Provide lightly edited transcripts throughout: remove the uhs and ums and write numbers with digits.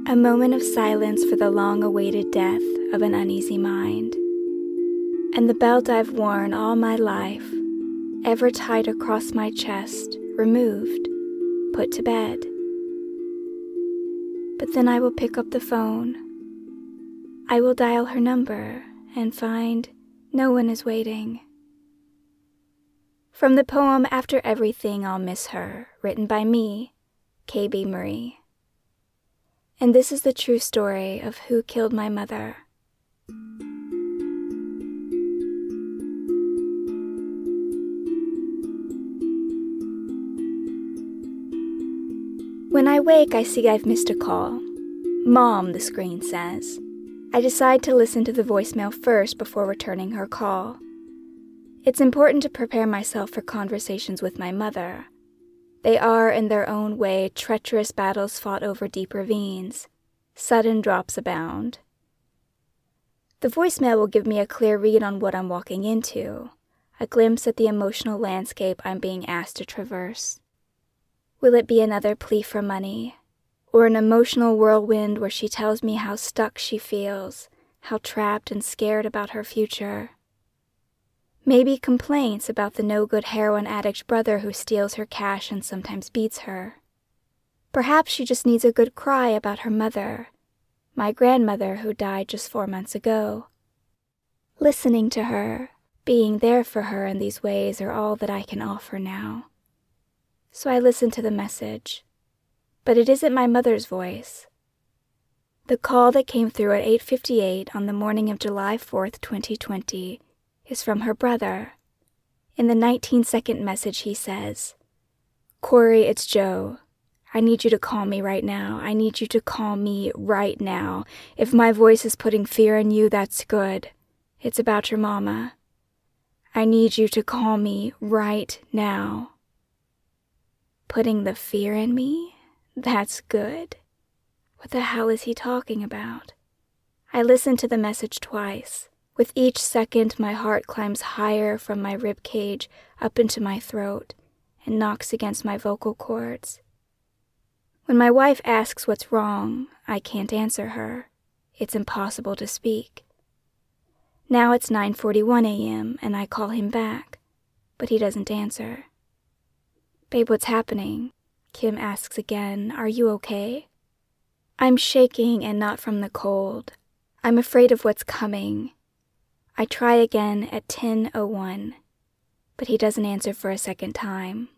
A moment of silence for the long-awaited death of an uneasy mind. And the belt I've worn all my life, ever tight across my chest, removed, put to bed. But then I will pick up the phone. I will dial her number and find no one is waiting. From the poem After Everything I'll Miss Her, written by me, K.B. Marie. And this is the true story of who killed my mother. When I wake, I see I've missed a call. Mom, the screen says. I decide to listen to the voicemail first before returning her call. It's important to prepare myself for conversations with my mother. They are, in their own way, treacherous battles fought over deep ravines. Sudden drops abound. The voicemail will give me a clear read on what I'm walking into, a glimpse at the emotional landscape I'm being asked to traverse. Will it be another plea for money, or an emotional whirlwind where she tells me how stuck she feels, how trapped and scared about her future? Maybe complaints about the no-good heroin addict brother who steals her cash and sometimes beats her. Perhaps she just needs a good cry about her mother, my grandmother who died just 4 months ago. Listening to her, being there for her in these ways are all that I can offer now. So I listen to the message. But it isn't my mother's voice. The call that came through at 8:58 on the morning of July 4th, 2020, is from her brother. In the 19-second message he says, "Kory, it's Joe. I need you to call me right now. I need you to call me right now. If my voice is putting fear in you, that's good. It's about your mama. I need you to call me right now." Putting the fear in me? That's good. What the hell is he talking about? I listened to the message twice. With each second, my heart climbs higher from my rib cage up into my throat and knocks against my vocal cords. When my wife asks what's wrong, I can't answer her. It's impossible to speak. Now it's 9:41 a.m. and I call him back, but he doesn't answer. "Babe, what's happening?" Kim asks again. "Are you okay?" I'm shaking and not from the cold. I'm afraid of what's coming. I try again at 10:01, but he doesn't answer for a second time.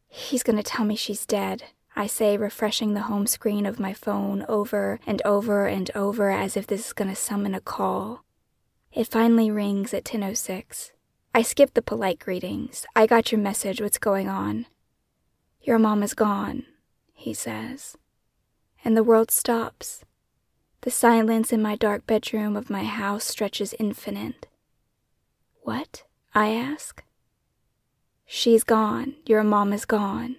"He's going to tell me she's dead," I say, refreshing the home screen of my phone over and over and over as if this is going to summon a call. It finally rings at 10:06. I skip the polite greetings. "I got your message. What's going on?" "Your mom is gone," he says. And the world stops. The silence in my dark bedroom of my house stretches infinite. "What?" I ask. "She's gone. Your mom is gone."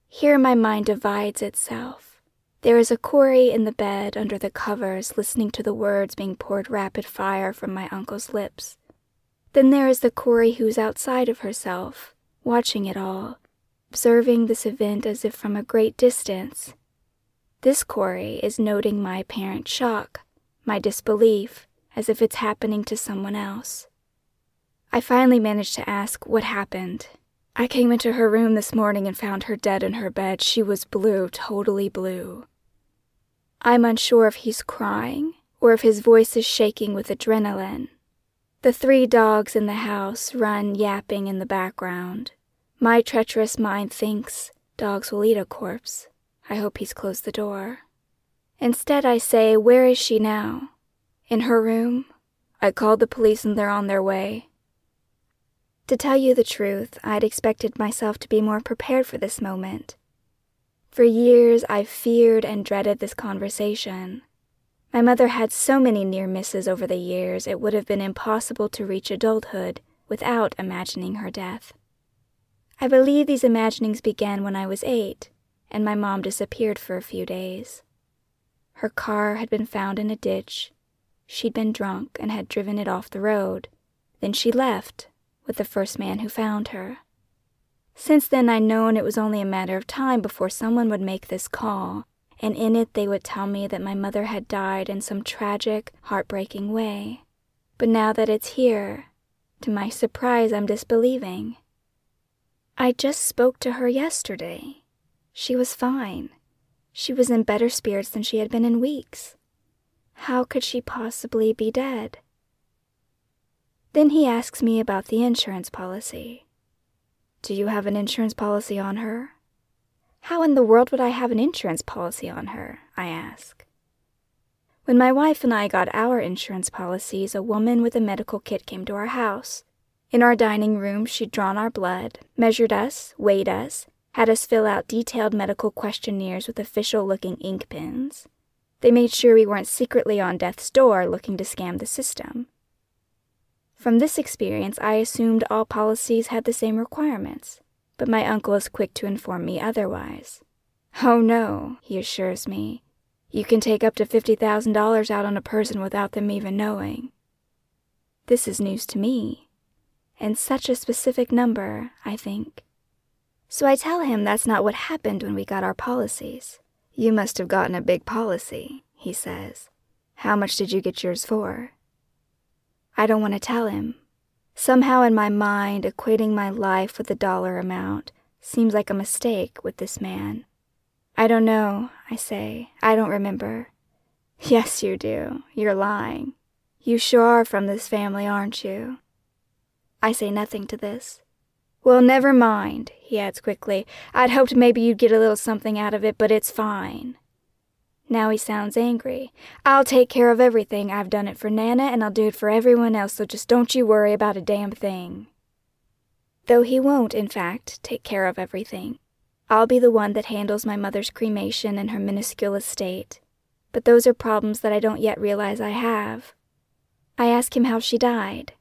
Here my mind divides itself. There is a Kory in the bed under the covers listening to the words being poured rapid fire from my uncle's lips. Then there is the Kory who's outside of herself, watching it all, observing this event as if from a great distance. This Kory is noting my apparent shock, my disbelief, as if it's happening to someone else. I finally managed to ask what happened. "I came into her room this morning and found her dead in her bed. She was blue, totally blue." I'm unsure if he's crying or if his voice is shaking with adrenaline. The 3 dogs in the house run yapping in the background. My treacherous mind thinks dogs will eat a corpse. I hope he's closed the door. Instead, I say, "Where is she now?" "In her room. I called the police and they're on their way." To tell you the truth, I'd expected myself to be more prepared for this moment. For years, I've feared and dreaded this conversation. My mother had so many near misses over the years, it would have been impossible to reach adulthood without imagining her death. I believe these imaginings began when I was 8, and my mom disappeared for a few days. Her car had been found in a ditch. She'd been drunk and had driven it off the road. Then she left with the first man who found her. Since then, I'd known it was only a matter of time before someone would make this call, and in it they would tell me that my mother had died in some tragic, heartbreaking way. But now that it's here, to my surprise, I'm disbelieving. I just spoke to her yesterday. She was fine. She was in better spirits than she had been in weeks. How could she possibly be dead? Then he asks me about the insurance policy. Do you have an insurance policy on her? How in the world would I have an insurance policy on her? I ask. When my wife and I got our insurance policies, a woman with a medical kit came to our house. In our dining room, she'd drawn our blood, measured us, weighed us, had us fill out detailed medical questionnaires with official-looking ink pens. They made sure we weren't secretly on death's door looking to scam the system. From this experience, I assumed all policies had the same requirements, but my uncle is quick to inform me otherwise. Oh no, he assures me. You can take up to $50,000 out on a person without them even knowing. This is news to me, and such a specific number, I think. So I tell him that's not what happened when we got our policies. You must have gotten a big policy, he says. How much did you get yours for? I don't want to tell him. Somehow in my mind, equating my life with the dollar amount seems like a mistake with this man. I don't know, I say. I don't remember. Yes, you do. You're lying. You sure are from this family, aren't you? I say nothing to this. Well, never mind, he adds quickly. I'd hoped maybe you'd get a little something out of it, but it's fine. Now he sounds angry. I'll take care of everything. I've done it for Nana, and I'll do it for everyone else, so just don't you worry about a damn thing. Though he won't, in fact, take care of everything. I'll be the one that handles my mother's cremation and her minuscule estate. But those are problems that I don't yet realize I have. I ask him how she died.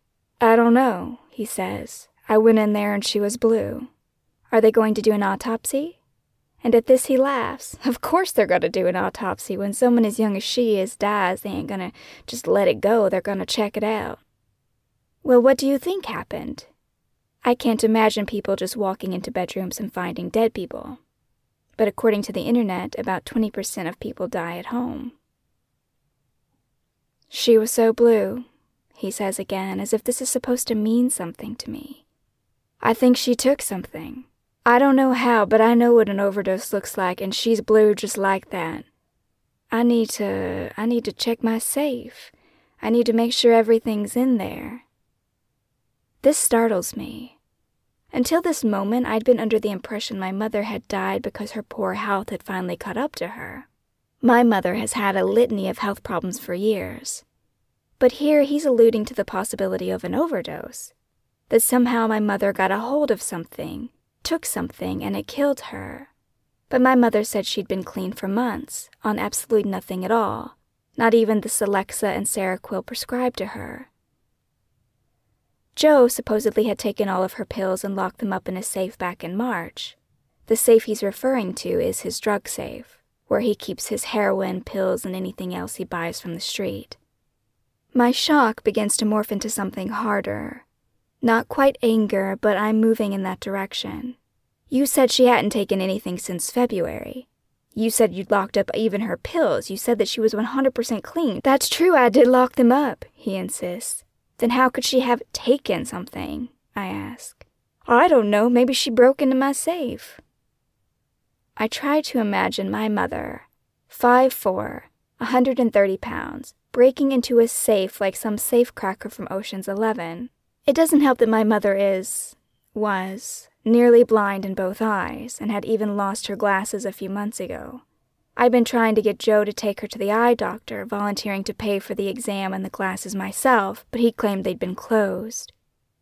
I don't know, he says. I went in there and she was blue. Are they going to do an autopsy? And at this he laughs. Of course they're going to do an autopsy. When someone as young as she is dies, they ain't going to just let it go. They're going to check it out. Well, what do you think happened? I can't imagine people just walking into bedrooms and finding dead people. But according to the internet, about 20% of people die at home. She was so blue, he says again, as if this is supposed to mean something to me. I think she took something. I don't know how, but I know what an overdose looks like, and she's blue just like that. I need to check my safe. I need to make sure everything's in there. This startles me. Until this moment, I'd been under the impression my mother had died because her poor health had finally caught up to her. My mother has had a litany of health problems for years. But here he's alluding to the possibility of an overdose. That somehow my mother got a hold of something, took something, and it killed her. But my mother said she'd been clean for months, on absolutely nothing at all, not even the Celexa and Seroquel prescribed to her. Joe supposedly had taken all of her pills and locked them up in a safe back in March. The safe he's referring to is his drug safe, where he keeps his heroin, pills, and anything else he buys from the street. My shock begins to morph into something harder. Not quite anger, but I'm moving in that direction. You said she hadn't taken anything since February. You said you'd locked up even her pills. You said that she was 100% clean. That's true, I did lock them up, he insists. Then how could she have taken something? I ask. I don't know, maybe she broke into my safe. I try to imagine my mother, 5'4", 130 pounds, breaking into a safe like some safecracker from Ocean's 11. It doesn't help that my mother was, nearly blind in both eyes, and had even lost her glasses a few months ago. I'd been trying to get Joe to take her to the eye doctor, volunteering to pay for the exam and the glasses myself, but he claimed they'd been closed.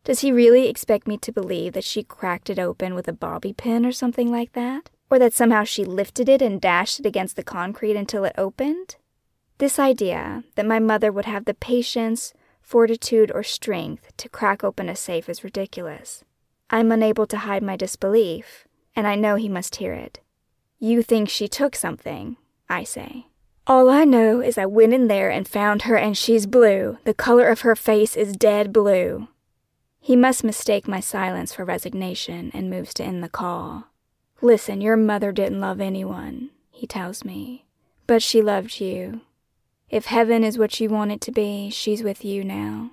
Does he really expect me to believe that she cracked it open with a bobby pin or something like that? Or that somehow she lifted it and dashed it against the concrete until it opened? This idea that my mother would have the patience, fortitude, or strength to crack open a safe is ridiculous. I'm unable to hide my disbelief, and I know he must hear it. You think she took something, I say. All I know is I went in there and found her and she's blue. The color of her face is dead blue. He must mistake my silence for resignation and moves to end the call. Listen, your mother didn't love anyone, he he tells me. But she loved you. If heaven is what you want it to be, she's with you now.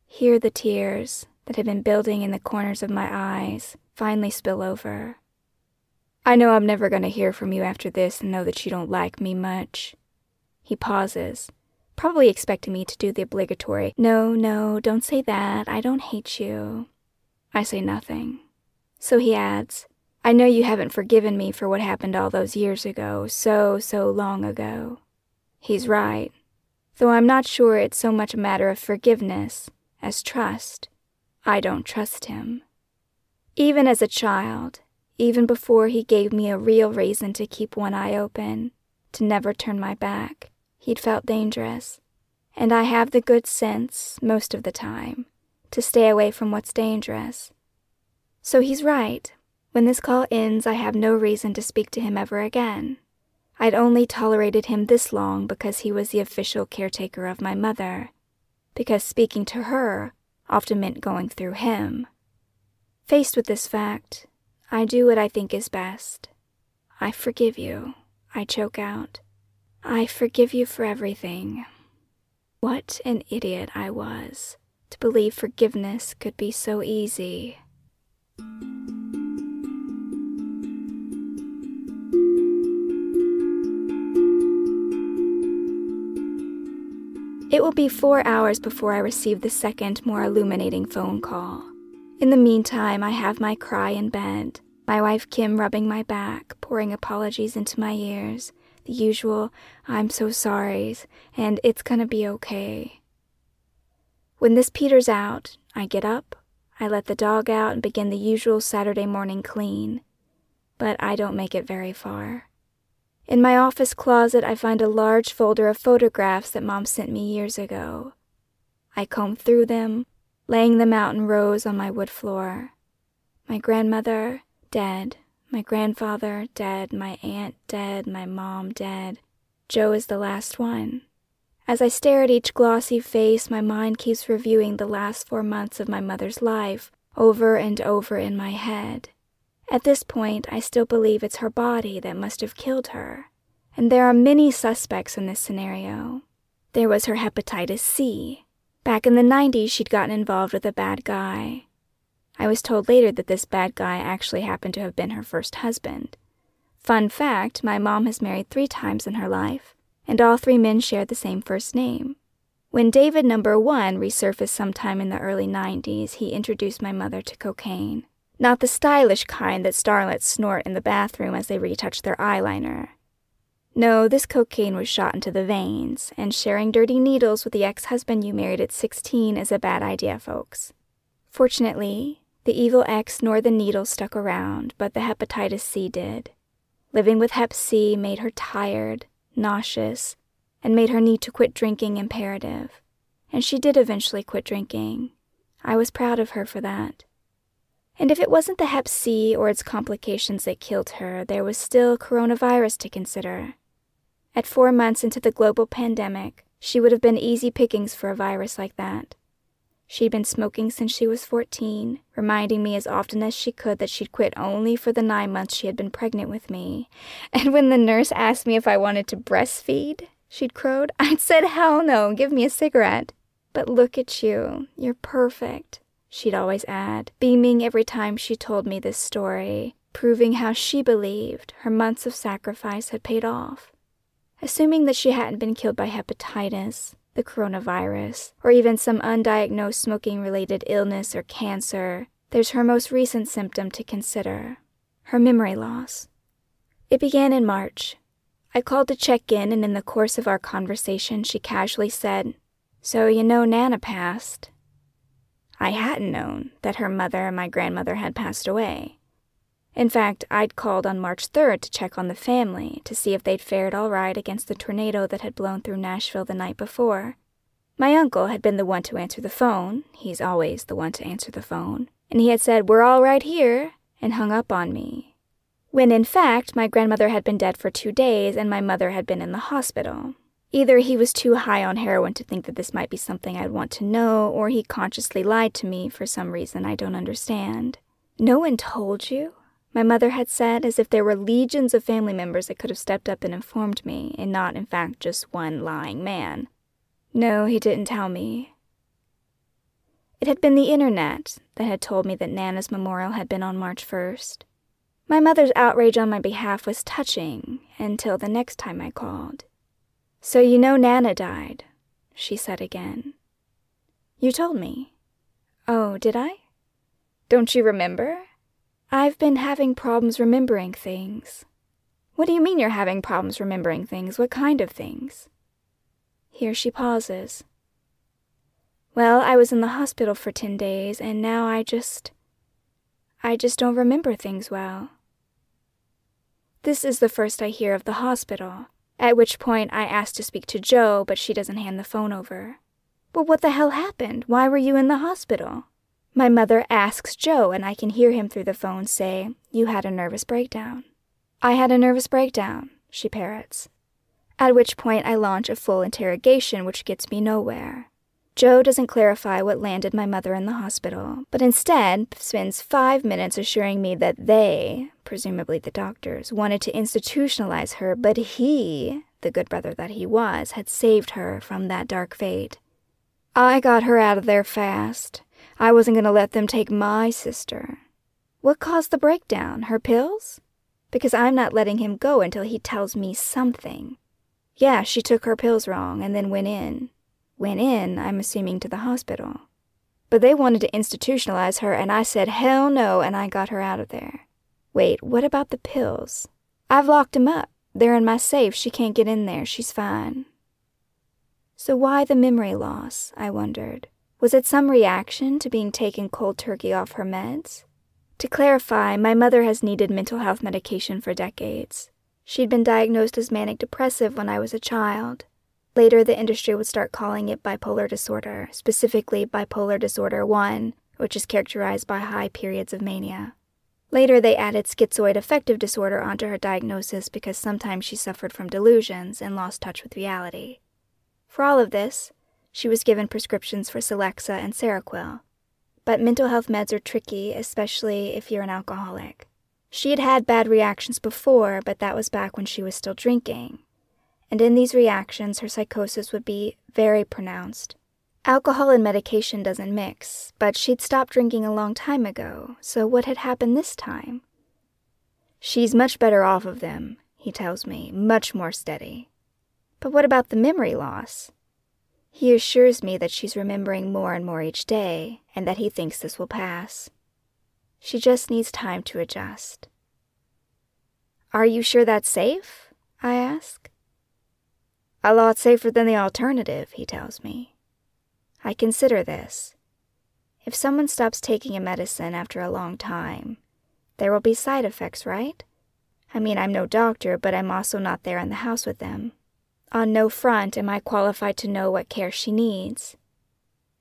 Hear the tears that have been building in the corners of my eyes finally spill over. I know I'm never going to hear from you after this and know that you don't like me much. He pauses, probably expecting me to do the obligatory, no, don't say that, I don't hate you. I say nothing. So he adds, I know you haven't forgiven me for what happened all those years ago, so long ago. He's right, though I'm not sure it's so much a matter of forgiveness as trust. I don't trust him. Even as a child, even before he gave me a real reason to keep one eye open, to never turn my back, he'd felt dangerous. And I have the good sense, most of the time, to stay away from what's dangerous. So he's right. When this call ends, I have no reason to speak to him ever again. I'd only tolerated him this long because he was the official caretaker of my mother, because speaking to her often meant going through him. Faced with this fact, I do what I think is best. I forgive you, I choke out. I forgive you for everything. What an idiot I was to believe forgiveness could be so easy. It will be 4 hours before I receive the second, more illuminating phone call. In the meantime, I have my cry in bed, my wife Kim rubbing my back, pouring apologies into my ears, the usual, I'm so sorries, and it's gonna be okay. When this peters out, I get up, I let the dog out and begin the usual Saturday morning clean, but I don't make it very far. In my office closet, I find a large folder of photographs that Mom sent me years ago. I comb through them, laying them out in rows on my wood floor. My grandmother, dead. My grandfather, dead. My aunt, dead. My mom, dead. Joe is the last one. As I stare at each glossy face, my mind keeps reviewing the last 4 months of my mother's life over and over in my head. At this point, I still believe it's her body that must have killed her. And there are many suspects in this scenario. There was her hepatitis C. Back in the 90s, she'd gotten involved with a bad guy. I was told later that this bad guy actually happened to have been her first husband. Fun fact, my mom has married 3 times in her life, and all 3 men shared the same first name. When David No. 1 resurfaced sometime in the early 90s, he introduced my mother to cocaine. Not the stylish kind that starlets snort in the bathroom as they retouch their eyeliner. No, this cocaine was shot into the veins, and sharing dirty needles with the ex-husband you married at 16 is a bad idea, folks. Fortunately, the evil ex nor the needles stuck around, but the hepatitis C did. Living with hep C made her tired, nauseous, and made her need to quit drinking imperative. And she did eventually quit drinking. I was proud of her for that. And if it wasn't the hep C or its complications that killed her, there was still coronavirus to consider. At 4 months into the global pandemic, she would have been easy pickings for a virus like that. She'd been smoking since she was 14, reminding me as often as she could that she'd quit only for the 9 months she had been pregnant with me. And when the nurse asked me if I wanted to breastfeed, she'd crowed, I'd said, hell no, give me a cigarette. But look at you, you're perfect, she'd always add, beaming every time she told me this story, proving how she believed her months of sacrifice had paid off. Assuming that she hadn't been killed by hepatitis, the coronavirus, or even some undiagnosed smoking-related illness or cancer, there's her most recent symptom to consider, her memory loss. It began in March. I called to check in, and in the course of our conversation, she casually said, "So you know Nana passed." I hadn't known that her mother and my grandmother had passed away. In fact, I'd called on March 3rd to check on the family to see if they'd fared all right against the tornado that had blown through Nashville the night before. My uncle had been the one to answer the phone. He's always the one to answer the phone. And he had said, "We're all right here," and hung up on me. When in fact, my grandmother had been dead for 2 days and my mother had been in the hospital. Either he was too high on heroin to think that this might be something I'd want to know, or he consciously lied to me for some reason I don't understand. "No one told you?" my mother had said, as if there were legions of family members that could have stepped up and informed me, and not, in fact, just one lying man. No, he didn't tell me. It had been the internet that had told me that Nana's memorial had been on March 1st. My mother's outrage on my behalf was touching until the next time I called. "So you know Nana died," she said again. "You told me." "Oh, did I? Don't you remember?" "I've been having problems remembering things." "What do you mean you're having problems remembering things? What kind of things?" Here she pauses. "Well, I was in the hospital for 10 days, and now I just don't remember things well." This is the first I hear of the hospital, at which point I ask to speak to Jo, but she doesn't hand the phone over. "Well, what the hell happened? Why were you in the hospital?" My mother asks Jo, and I can hear him through the phone say, "You had a nervous breakdown." "I had a nervous breakdown," she parrots. At which point I launch a full interrogation, which gets me nowhere. Jo doesn't clarify what landed my mother in the hospital, but instead spends 5 minutes assuring me that they, presumably the doctors, wanted to institutionalize her, but he, the good brother that he was, had saved her from that dark fate. "I got her out of there fast. I wasn't going to let them take my sister." "What caused the breakdown? Her pills?" "Because I'm not letting him go until he tells me something." "Yeah, she took her pills wrong and then went in." "Went in, I'm assuming to the hospital." "But they wanted to institutionalize her, and I said hell no, and I got her out of there." "Wait, what about the pills?" "I've locked 'em up. They're in my safe. She can't get in there. She's fine." So why the memory loss, I wondered. Was it some reaction to being taken cold turkey off her meds? To clarify, my mother has needed mental health medication for decades. She'd been diagnosed as manic depressive when I was a child. Later, the industry would start calling it bipolar disorder, specifically bipolar disorder 1, which is characterized by high periods of mania. Later, they added schizoid affective disorder onto her diagnosis because sometimes she suffered from delusions and lost touch with reality. For all of this, she was given prescriptions for Celexa and Seroquel. But mental health meds are tricky, especially if you're an alcoholic. She had had bad reactions before, but that was back when she was still drinking. And in these reactions, her psychosis would be very pronounced. Alcohol and medication doesn't mix, but she'd stopped drinking a long time ago, so what had happened this time? "She's much better off of them," he tells me, "much more steady." "But what about the memory loss?" He assures me that she's remembering more and more each day, and that he thinks this will pass. She just needs time to adjust. "Are you sure that's safe?" I ask. "A lot safer than the alternative," he tells me. I consider this. If someone stops taking a medicine after a long time, there will be side effects, right? I mean, I'm no doctor, but I'm also not there in the house with them. On no front am I qualified to know what care she needs.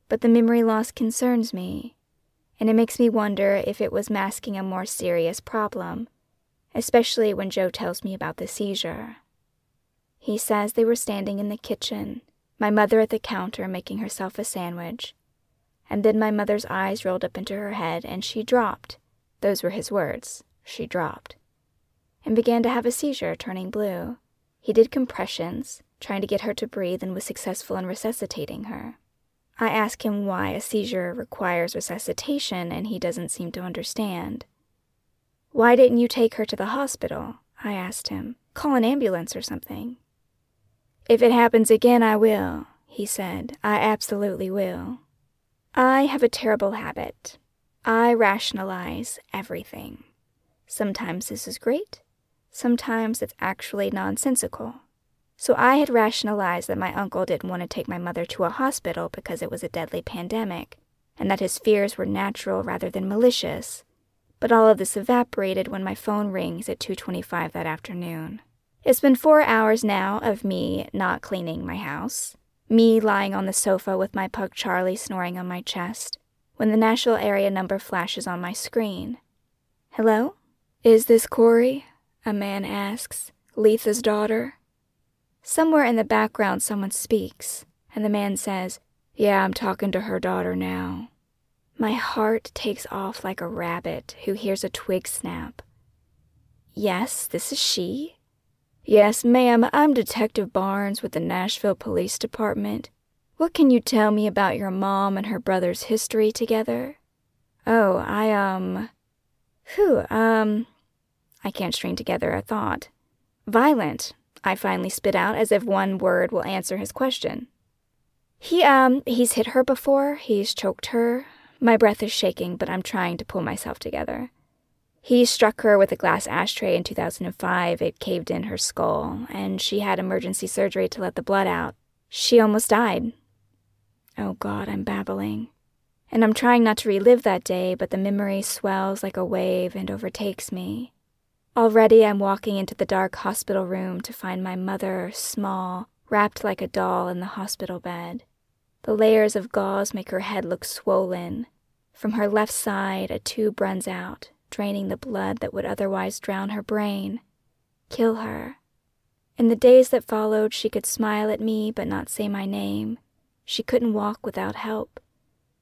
But the memory loss concerns me, and it makes me wonder if it was masking a more serious problem, especially when Jo tells me about the seizure. He says they were standing in the kitchen, my mother at the counter making herself a sandwich, and then my mother's eyes rolled up into her head and she dropped. Those were his words. She dropped. And began to have a seizure, turning blue. He did compressions, trying to get her to breathe, and was successful in resuscitating her. I ask him why a seizure requires resuscitation, and he doesn't seem to understand. "Why didn't you take her to the hospital?" I asked him. "Call an ambulance or something." "If it happens again, I will," he said. "I absolutely will." I have a terrible habit. I rationalize everything. Sometimes this is great. Sometimes it's actually nonsensical. So I had rationalized that my uncle didn't want to take my mother to a hospital because it was a deadly pandemic, and that his fears were natural rather than malicious. But all of this evaporated when my phone rings at 2:25 that afternoon. It's been 4 hours now of me not cleaning my house, me lying on the sofa with my pug Charlie snoring on my chest, when the national area number flashes on my screen. "Hello? Is this Kory?" a man asks, "Letha's daughter?" Somewhere in the background someone speaks, and the man says, "Yeah, I'm talking to her daughter now." My heart takes off like a rabbit who hears a twig snap. Yes, this is she. Yes, ma'am, I'm Detective Barnes with the Nashville Police Department. What can you tell me about your mom and her brother's history together? Oh, I can't string together a thought. Violent, I finally spit out, as if one word will answer his question. He's hit her before, he's choked her. My breath is shaking, but I'm trying to pull myself together. He struck her with a glass ashtray in 2005. It caved in her skull, and she had emergency surgery to let the blood out. She almost died. Oh God, I'm babbling. And I'm trying not to relive that day, but the memory swells like a wave and overtakes me. Already I'm walking into the dark hospital room to find my mother, small, wrapped like a doll in the hospital bed. The layers of gauze make her head look swollen. From her left side, a tube runs out, draining the blood that would otherwise drown her brain, kill her. In the days that followed, she could smile at me but not say my name. She couldn't walk without help.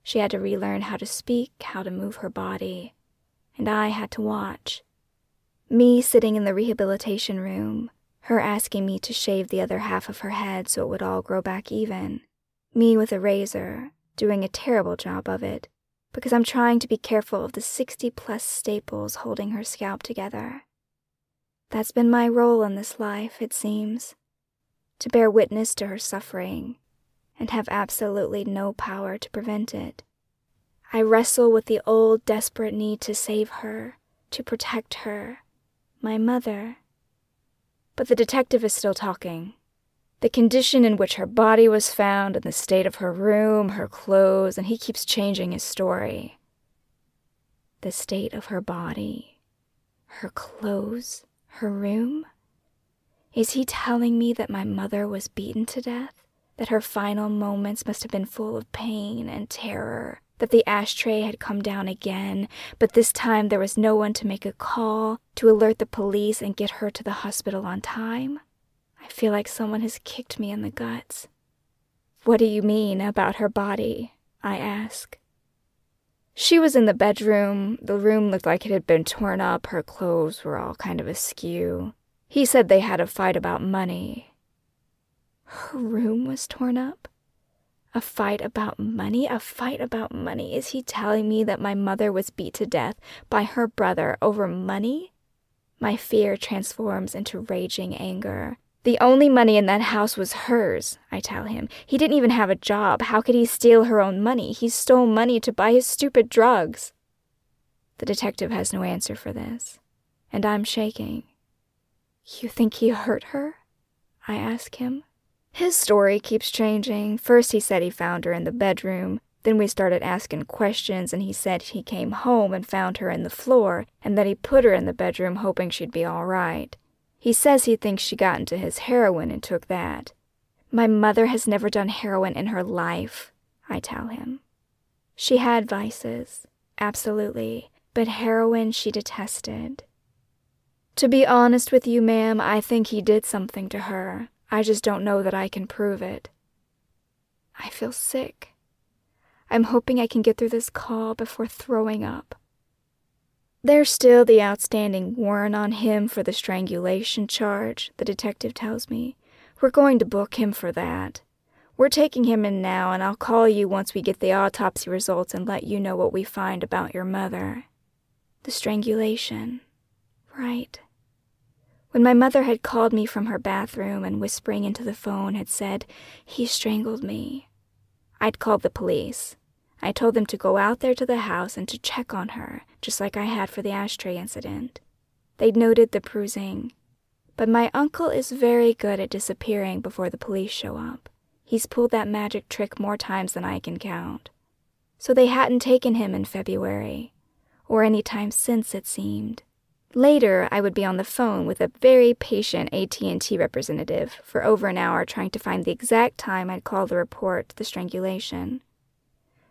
She had to relearn how to speak, how to move her body. And I had to watch. Me sitting in the rehabilitation room, her asking me to shave the other half of her head so it would all grow back even. Me with a razor, doing a terrible job of it, because I'm trying to be careful of the 60-plus staples holding her scalp together. That's been my role in this life, it seems, to bear witness to her suffering and have absolutely no power to prevent it. I wrestle with the old, desperate need to save her, to protect her, my mother. But the detective is still talking. The condition in which her body was found, and the state of her room, her clothes, and he keeps changing his story. The state of her body, her clothes, her room? Is he telling me that my mother was beaten to death? That her final moments must have been full of pain and terror? That the ashtray had come down again, but this time there was no one to make a call, to alert the police and get her to the hospital on time? I feel like someone has kicked me in the guts. What do you mean about her body? I ask. She was in the bedroom. The room looked like it had been torn up. Her clothes were all kind of askew. He said they had a fight about money. Her room was torn up? A fight about money? A fight about money? Is he telling me that my mother was beat to death by her brother over money? My fear transforms into raging anger. The only money in that house was hers, I tell him. He didn't even have a job. How could he steal her own money? He stole money to buy his stupid drugs. The detective has no answer for this, and I'm shaking. You think he hurt her? I ask him. His story keeps changing. First he said he found her in the bedroom. Then we started asking questions, and he said he came home and found her in the floor, and that he put her in the bedroom hoping she'd be all right. He says he thinks she got into his heroin and took that. My mother has never done heroin in her life, I tell him. She had vices, absolutely, but heroin she detested. To be honest with you, ma'am, I think he did something to her. I just don't know that I can prove it. I feel sick. I'm hoping I can get through this call before throwing up. There's still the outstanding warrant on him for the strangulation charge, the detective tells me. We're going to book him for that. We're taking him in now, and I'll call you once we get the autopsy results and let you know what we find about your mother. The strangulation. Right. When my mother had called me from her bathroom and whispering into the phone had said, "He strangled me," I'd called the police. I told them to go out there to the house and to check on her, just like I had for the ashtray incident. They'd noted the bruising. But my uncle is very good at disappearing before the police show up. He's pulled that magic trick more times than I can count. So they hadn't taken him in February, or any time since, it seemed. Later, I would be on the phone with a very patient AT&T representative for over an hour trying to find the exact time I'd called the report the strangulation.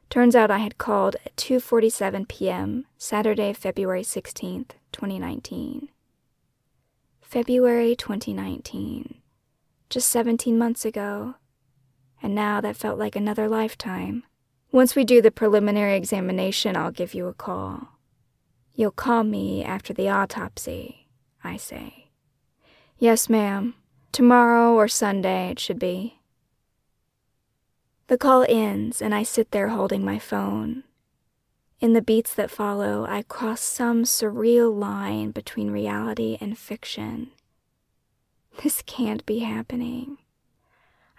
Turns out I had called at 2:47 p.m., Saturday, February 16th, 2019. February 2019. Just 17 months ago. And now that felt like another lifetime. Once we do the preliminary examination, I'll give you a call. You'll call me after the autopsy, I say. Yes, ma'am. Tomorrow or Sunday it should be. The call ends, and I sit there holding my phone. In the beats that follow, I cross some surreal line between reality and fiction. This can't be happening.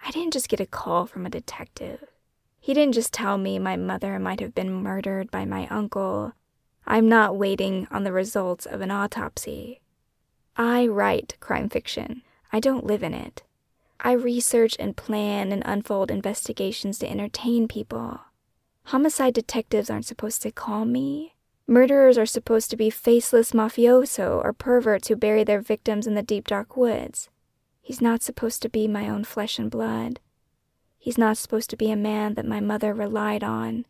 I didn't just get a call from a detective. He didn't just tell me my mother might have been murdered by my uncle. I'm not waiting on the results of an autopsy. I write crime fiction. I don't live in it. I research and plan and unfold investigations to entertain people. Homicide detectives aren't supposed to call me. Murderers are supposed to be faceless mafioso or perverts who bury their victims in the deep dark woods. He's not supposed to be my own flesh and blood. He's not supposed to be a man that my mother relied on,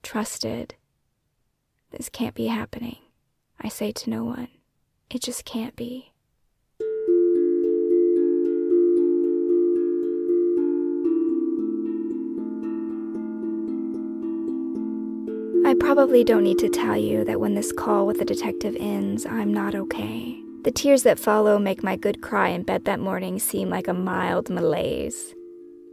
trusted. This can't be happening, I say to no one. It just can't be. I probably don't need to tell you that when this call with the detective ends, I'm not okay. The tears that follow make my good cry in bed that morning seem like a mild malaise.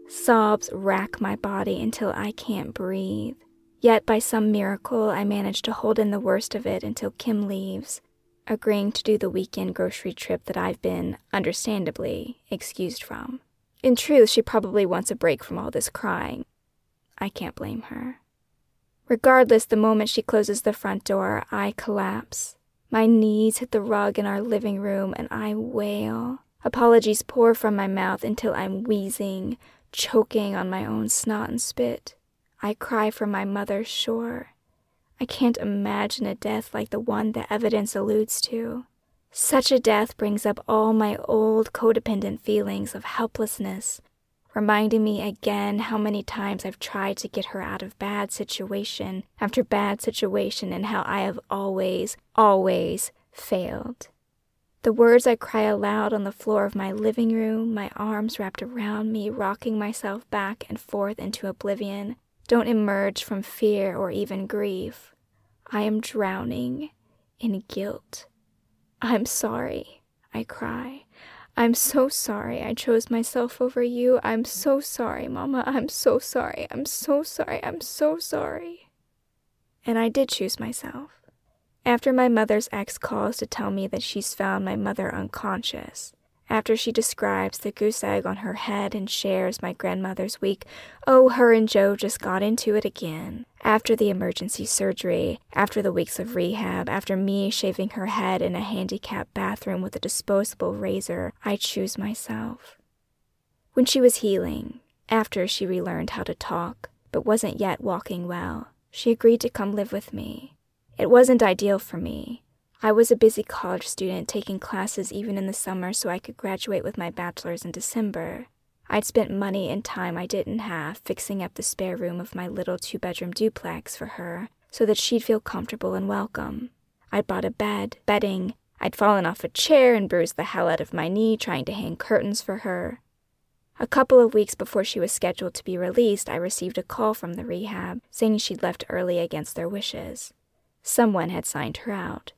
Sobs rack my body until I can't breathe. Yet by some miracle, I manage to hold in the worst of it until Kim leaves, agreeing to do the weekend grocery trip that I've been, understandably, excused from. In truth, she probably wants a break from all this crying. I can't blame her. Regardless, the moment she closes the front door, I collapse. My knees hit the rug in our living room, and I wail. Apologies pour from my mouth until I'm wheezing, choking on my own snot and spit. I cry for my mother's shore. I can't imagine a death like the one the evidence alludes to. Such a death brings up all my old codependent feelings of helplessness, reminding me again how many times I've tried to get her out of bad situation after bad situation and how I have always failed. The words I cry aloud on the floor of my living room, my arms wrapped around me, rocking myself back and forth into oblivion, don't emerge from fear or even grief. I am drowning in guilt. I'm sorry, I cry. I'm so sorry I chose myself over you. I'm so sorry, Mama. I'm so sorry. I'm so sorry. I'm so sorry. And I did choose myself. After my mother's ex calls to tell me that she's found my mother unconscious, after she describes the goose egg on her head and shares my grandmother's week, oh, her and Joe just got into it again. After the emergency surgery, after the weeks of rehab, after me shaving her head in a handicapped bathroom with a disposable razor, I choose myself. When she was healing, after she relearned how to talk, but wasn't yet walking well, she agreed to come live with me. It wasn't ideal for me. I was a busy college student taking classes even in the summer so I could graduate with my bachelor's in December. I'd spent money and time I didn't have fixing up the spare room of my little 2-bedroom duplex for her so that she'd feel comfortable and welcome. I'd bought a bed, bedding. I'd fallen off a chair and bruised the hell out of my knee trying to hang curtains for her. A couple of weeks before she was scheduled to be released, I received a call from the rehab saying she'd left early against their wishes. Someone had signed her out.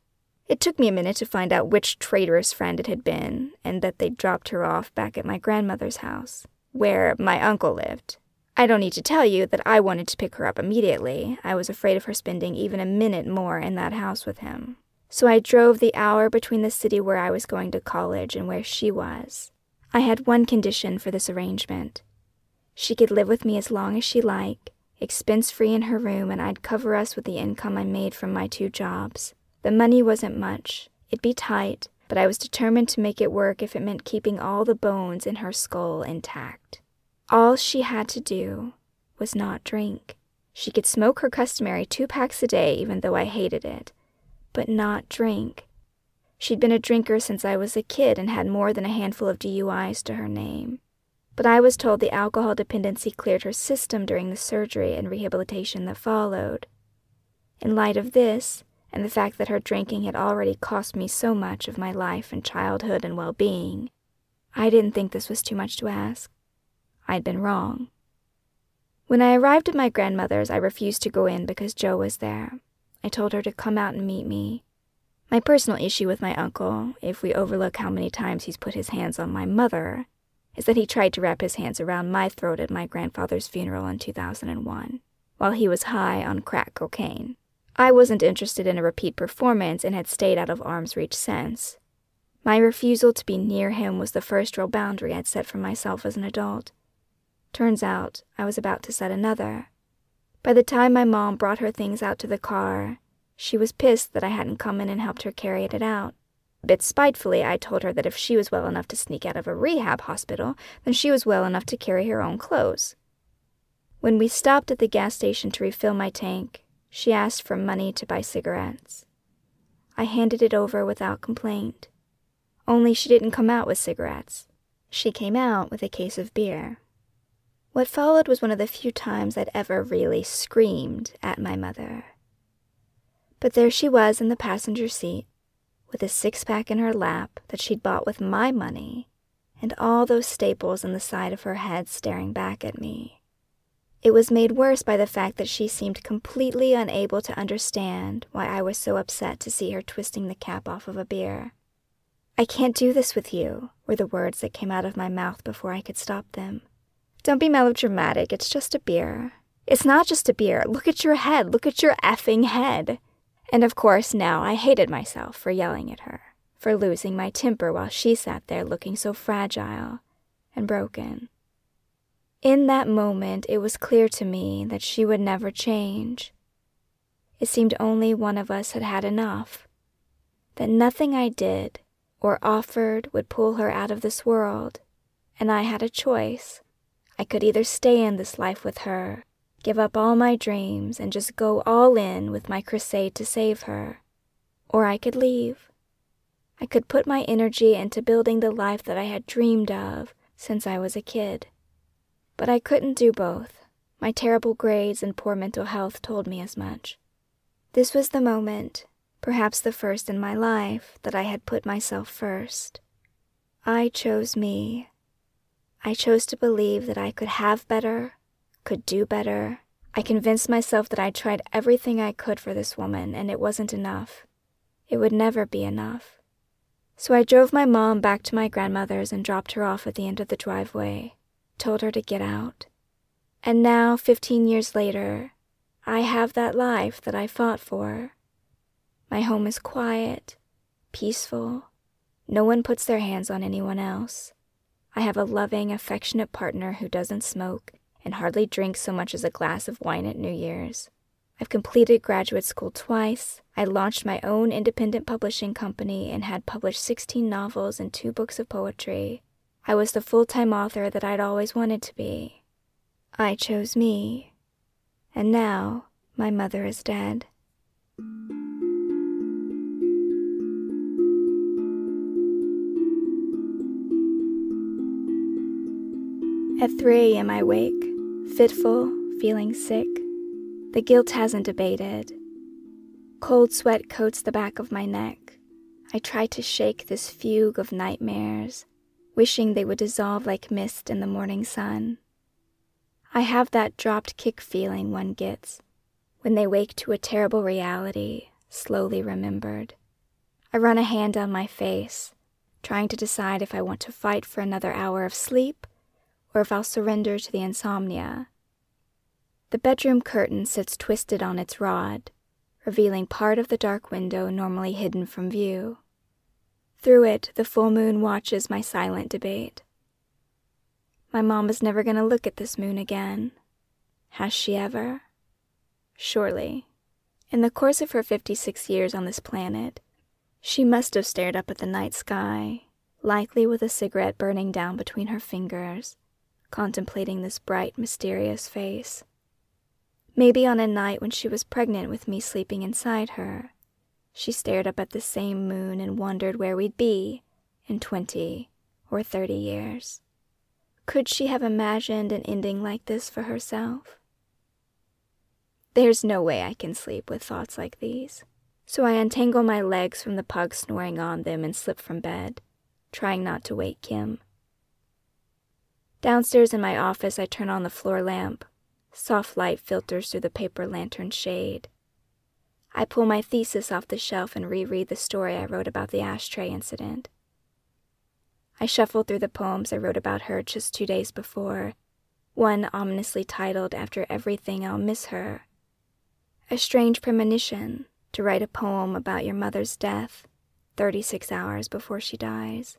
It took me a minute to find out which traitorous friend it had been, and that they'd dropped her off back at my grandmother's house, where my uncle lived. I don't need to tell you that I wanted to pick her up immediately. I was afraid of her spending even a minute more in that house with him. So I drove the hour between the city where I was going to college and where she was. I had one condition for this arrangement. She could live with me as long as she liked, expense-free in her room, and I'd cover us with the income I made from my 2 jobs. The money wasn't much. It'd be tight, but I was determined to make it work if it meant keeping all the bones in her skull intact. All she had to do was not drink. She could smoke her customary 2 packs a day, even though I hated it, but not drink. She'd been a drinker since I was a kid and had more than a handful of DUIs to her name. But I was told the alcohol dependency cleared her system during the surgery and rehabilitation that followed. In light of this, and the fact that her drinking had already cost me so much of my life and childhood and well-being, I didn't think this was too much to ask. I'd been wrong. When I arrived at my grandmother's, I refused to go in because Joe was there. I told her to come out and meet me. My personal issue with my uncle, if we overlook how many times he's put his hands on my mother, is that he tried to wrap his hands around my throat at my grandfather's funeral in 2001, while he was high on crack cocaine. I wasn't interested in a repeat performance and had stayed out of arm's reach since. My refusal to be near him was the first real boundary I'd set for myself as an adult. Turns out, I was about to set another. By the time my mom brought her things out to the car, she was pissed that I hadn't come in and helped her carry it out. A bit spitefully, I told her that if she was well enough to sneak out of a rehab hospital, then she was well enough to carry her own clothes. When we stopped at the gas station to refill my tank, she asked for money to buy cigarettes. I handed it over without complaint. Only she didn't come out with cigarettes. She came out with a case of beer. What followed was one of the few times I'd ever really screamed at my mother. But there she was in the passenger seat, with a six-pack in her lap that she'd bought with my money, and all those staples in the side of her head staring back at me. It was made worse by the fact that she seemed completely unable to understand why I was so upset to see her twisting the cap off of a beer. "I can't do this with you," were the words that came out of my mouth before I could stop them. "Don't be melodramatic, it's just a beer." "It's not just a beer, look at your head, look at your effing head." And of course now I hated myself for yelling at her, for losing my temper while she sat there looking so fragile and broken. In that moment, it was clear to me that she would never change. It seemed only one of us had had enough, that nothing I did or offered would pull her out of this world, and I had a choice. I could either stay in this life with her, give up all my dreams, and just go all in with my crusade to save her, or I could leave. I could put my energy into building the life that I had dreamed of since I was a kid. But I couldn't do both. My terrible grades and poor mental health told me as much. This was the moment, perhaps the first in my life, that I had put myself first. I chose me. I chose to believe that I could have better, could do better. I convinced myself that I'd tried everything I could for this woman, and it wasn't enough. It would never be enough. So I drove my mom back to my grandmother's and dropped her off at the end of the driveway, told her to get out. And now, 15 years later, I have that life that I fought for. My home is quiet, peaceful. No one puts their hands on anyone else. I have a loving, affectionate partner who doesn't smoke and hardly drinks so much as a glass of wine at New Year's. I've completed graduate school twice. I launched my own independent publishing company and had published 16 novels and 2 books of poetry. I was the full-time author that I'd always wanted to be. I chose me. And now, my mother is dead. At 3 a.m. I wake, fitful, feeling sick. The guilt hasn't abated. Cold sweat coats the back of my neck. I try to shake this fugue of nightmares, wishing they would dissolve like mist in the morning sun. I have that dropped kick feeling one gets when they wake to a terrible reality, slowly remembered. I run a hand down my face, trying to decide if I want to fight for another hour of sleep or if I'll surrender to the insomnia. The bedroom curtain sits twisted on its rod, revealing part of the dark window normally hidden from view. Through it, the full moon watches my silent debate. My mom is never going to look at this moon again. Has she ever? Surely. In the course of her 56 years on this planet, she must have stared up at the night sky, likely with a cigarette burning down between her fingers, contemplating this bright, mysterious face. Maybe on a night when she was pregnant with me sleeping inside her, she stared up at the same moon and wondered where we'd be in 20 or 30 years. Could she have imagined an ending like this for herself? There's no way I can sleep with thoughts like these, so I untangle my legs from the pug snoring on them and slip from bed, trying not to wake Kim. Downstairs in my office, I turn on the floor lamp. Soft light filters through the paper lantern shade. I pull my thesis off the shelf and reread the story I wrote about the ashtray incident. I shuffle through the poems I wrote about her just 2 days before, one ominously titled after everything I'll miss her. A strange premonition to write a poem about your mother's death 36 hours before she dies.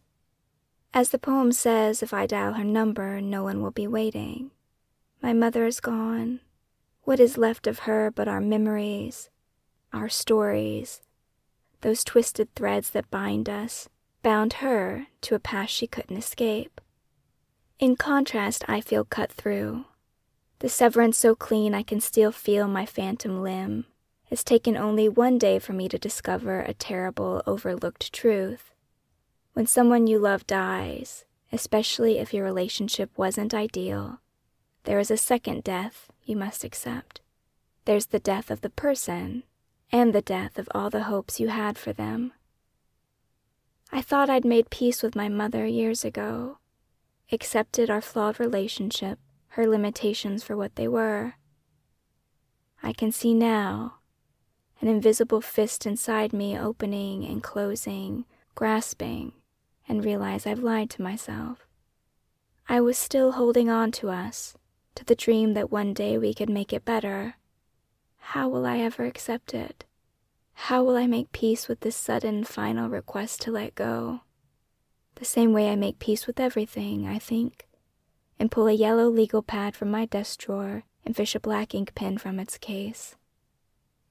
As the poem says, if I dial her number, no one will be waiting. My mother is gone. What is left of her but our memories, our stories, those twisted threads that bind us, bound her to a past she couldn't escape. In contrast, I feel cut through. The severance so clean I can still feel my phantom limb. It's taken only 1 day for me to discover a terrible, overlooked truth. When someone you love dies, especially if your relationship wasn't ideal, there is a second death you must accept. There's the death of the person, and the death of all the hopes you had for them. I thought I'd made peace with my mother years ago, accepted our flawed relationship, her limitations for what they were. I can see now, an invisible fist inside me opening and closing, grasping, and realize I've lied to myself. I was still holding on to us, to the dream that one day we could make it better. How will I ever accept it? How will I make peace with this sudden, final request to let go? The same way I make peace with everything, I think, and pull a yellow legal pad from my desk drawer and fish a black ink pen from its case.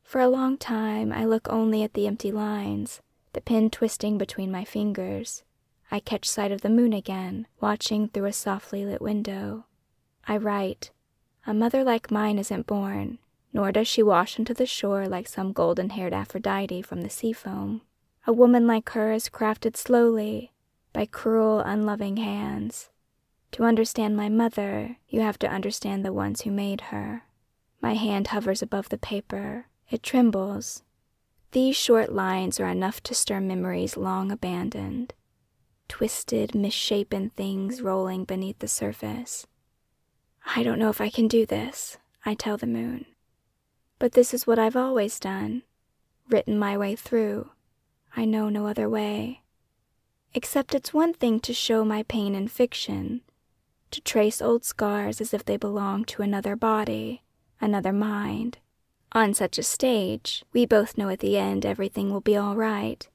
For a long time, I look only at the empty lines, the pen twisting between my fingers. I catch sight of the moon again, watching through a softly lit window. I write, a mother like mine isn't born, nor does she wash into the shore like some golden-haired Aphrodite from the sea foam. A woman like her is crafted slowly, by cruel, unloving hands. To understand my mother, you have to understand the ones who made her. My hand hovers above the paper. It trembles. These short lines are enough to stir memories long abandoned. Twisted, misshapen things rolling beneath the surface. I don't know if I can do this, I tell the moon. But this is what I've always done, written my way through. I know no other way. Except it's one thing to show my pain in fiction, to trace old scars as if they belonged to another body, another mind. On such a stage, we both know at the end everything will be all right.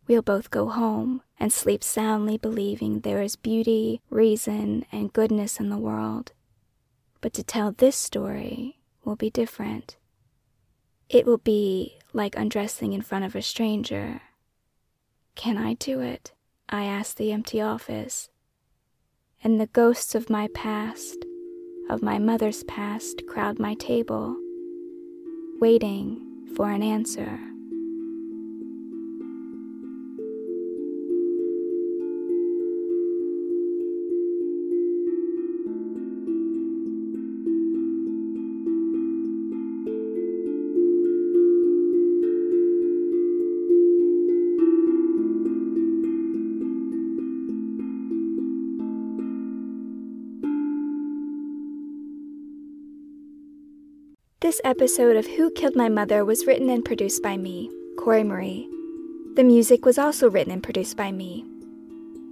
We'll both go home and sleep soundly believing there is beauty, reason, and goodness in the world. But to tell this story will be different. It will be like undressing in front of a stranger. Can I do it? I ask the empty office. And the ghosts of my past, of my mother's past, crowd my table, waiting for an answer. This episode of Who Killed My Mother was written and produced by me, Kory Marie. The music was also written and produced by me.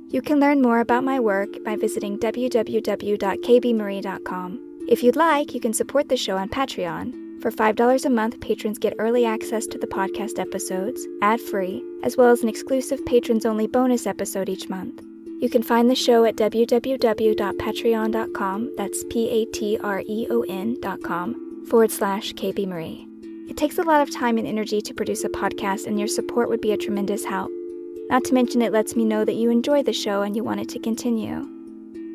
You can learn more about my work by visiting www.kbmarie.com. If you'd like, you can support the show on Patreon. For $5 a month, patrons get early access to the podcast episodes, ad-free, as well as an exclusive patrons-only bonus episode each month. You can find the show at www.patreon.com, that's patreon.com/KBMarie. It takes a lot of time and energy to produce a podcast, and your support would be a tremendous help. Not to mention it lets me know that you enjoy the show and you want it to continue.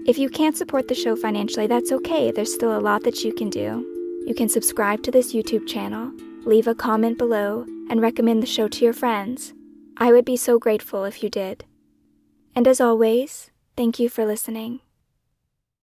If you can't support the show financially, that's okay. There's still a lot that you can do. You can subscribe to this YouTube channel, leave a comment below, and recommend the show to your friends. I would be so grateful if you did. And as always, thank you for listening.